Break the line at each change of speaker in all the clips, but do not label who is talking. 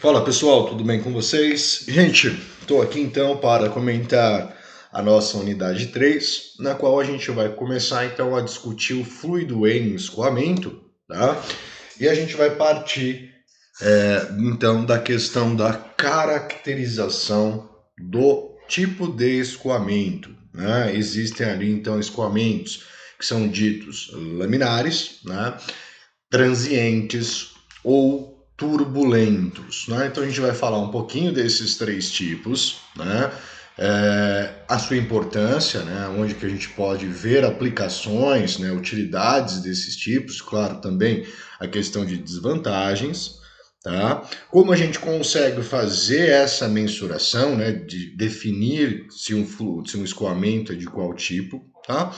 Fala pessoal, tudo bem com vocês? Gente, estou aqui então para comentar a nossa unidade 3, na qual a gente vai começar então a discutir o fluido em escoamento, tá? E a gente vai partir então da questão da caracterização do tipo de escoamento, né? Existem ali então escoamentos que são ditos laminares, né? Transientes ou turbulentos, né? Então a gente vai falar um pouquinho desses três tipos, né? A sua importância, né? Onde que a gente pode ver aplicações, né? Utilidades desses tipos, claro, também a questão de desvantagens, tá? Como a gente consegue fazer essa mensuração, né? De definir se um escoamento é de qual tipo, tá?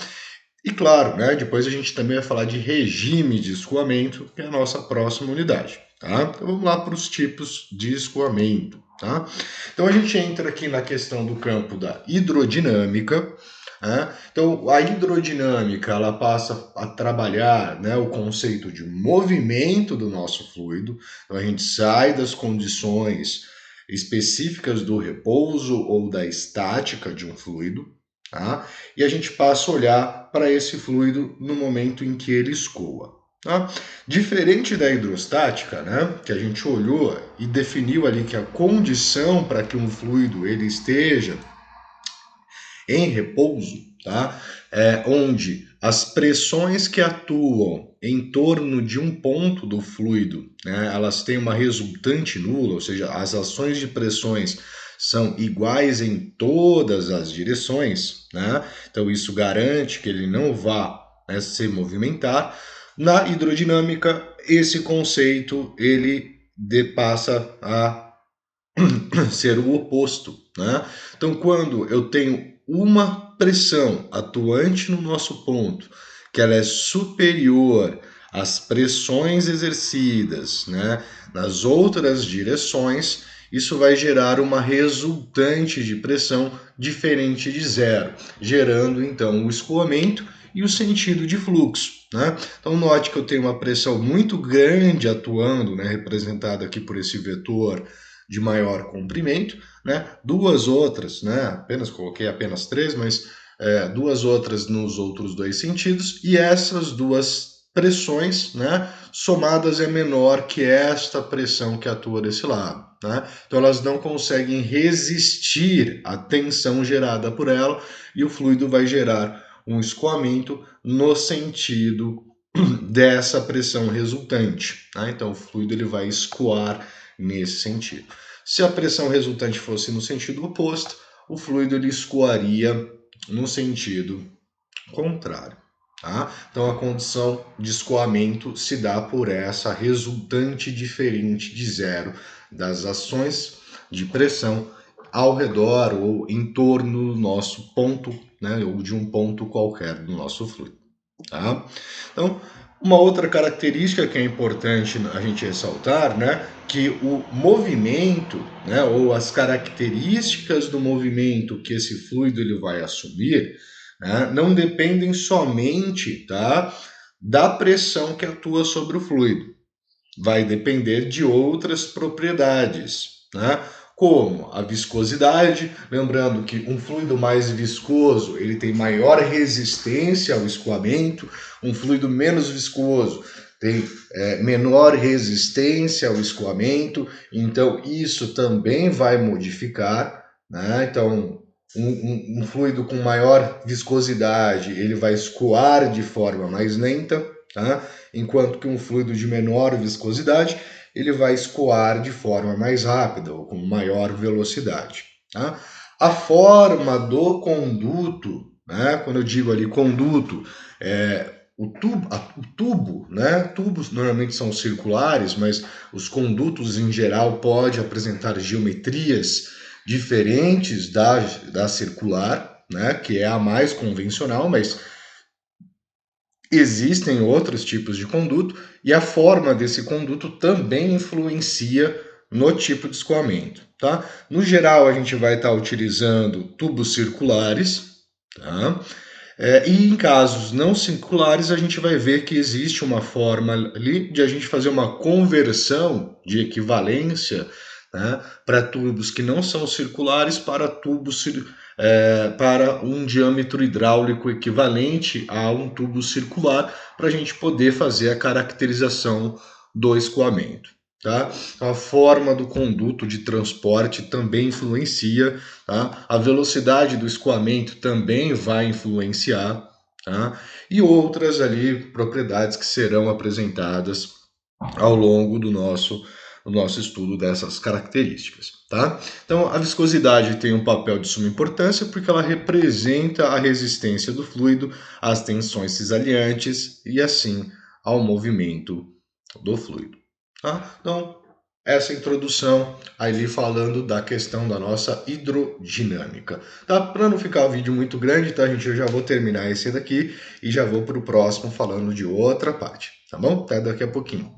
E claro, né, depois a gente também vai falar de regime de escoamento, que é a nossa próxima unidade, tá? Então vamos lá para os tipos de escoamento, tá? Então a gente entra aqui na questão do campo da hidrodinâmica, né? Então a hidrodinâmica ela passa a trabalhar, né, o conceito de movimento do nosso fluido. Então a gente sai das condições específicas do repouso ou da estática de um fluido, tá? E a gente passa a olhar para esse fluido no momento em que ele escoa. Tá? Diferente da hidrostática, né, que a gente olhou e definiu ali que a condição para que um fluido ele esteja em repouso, tá, onde as pressões que atuam em torno de um ponto do fluido, né, elas têm uma resultante nula, ou seja, as ações de pressões são iguais em todas as direções, né? Então isso garante que ele não vá, né, se movimentar. Na hidrodinâmica, esse conceito ele passa a ser o oposto, né? Então quando eu tenho uma pressão atuante no nosso ponto, que ela é superior às pressões exercidas, né, nas outras direções, isso vai gerar uma resultante de pressão diferente de zero, gerando então o escoamento e o sentido de fluxo, né? Então note que eu tenho uma pressão muito grande atuando, né, representada aqui por esse vetor de maior comprimento, né? Duas outras, né? Coloquei apenas três, mas duas outras nos outros dois sentidos, e essas duas pressões, né, somadas é menor que esta pressão que atua desse lado, né? Então elas não conseguem resistir à tensão gerada por ela e o fluido vai gerar um escoamento no sentido dessa pressão resultante, tá? Então o fluido ele vai escoar nesse sentido. Se a pressão resultante fosse no sentido oposto, o fluido ele escoaria no sentido contrário. Tá? Então a condição de escoamento se dá por essa resultante diferente de zero das ações de pressão ao redor ou em torno do nosso ponto, né, ou de um ponto qualquer do nosso fluido. Tá? Então, uma outra característica que é importante a gente ressaltar, né, que o movimento, né, ou as características do movimento que esse fluido ele vai assumir, né, não dependem somente, tá, da pressão que atua sobre o fluido. Vai depender de outras propriedades, né? Como a viscosidade, lembrando que um fluido mais viscoso ele tem maior resistência ao escoamento, um fluido menos viscoso tem menor resistência ao escoamento, então isso também vai modificar, né? Então um fluido com maior viscosidade ele vai escoar de forma mais lenta, tá? Enquanto que um fluido de menor viscosidade ele vai escoar de forma mais rápida ou com maior velocidade. Tá? A forma do conduto, né? Quando eu digo ali conduto, o tubo, né? Tubos normalmente são circulares, mas os condutos em geral podem apresentar geometrias diferentes da circular, né? Que é a mais convencional, mas existem outros tipos de conduto e a forma desse conduto também influencia no tipo de escoamento, tá? No geral, a gente vai estar utilizando tubos circulares, tá? E em casos não circulares, a gente vai ver que existe uma forma ali de a gente fazer uma conversão de equivalência né, para tubos que não são circulares, para tubos para um diâmetro hidráulico equivalente a um tubo circular, para a gente poder fazer a caracterização do escoamento. Tá? A forma do conduto de transporte também influencia, tá? A velocidade do escoamento também vai influenciar, tá? E outras ali propriedades que serão apresentadas ao longo do nosso estudo dessas características, tá? Então, a viscosidade tem um papel de suma importância porque ela representa a resistência do fluido às tensões cisaliantes e, assim, ao movimento do fluido, tá? Então, essa introdução ali falando da questão da nossa hidrodinâmica, tá? Para não ficar o vídeo muito grande, tá, gente? Eu já vou terminar esse daqui e já vou para o próximo falando de outra parte, tá bom? Até daqui a pouquinho.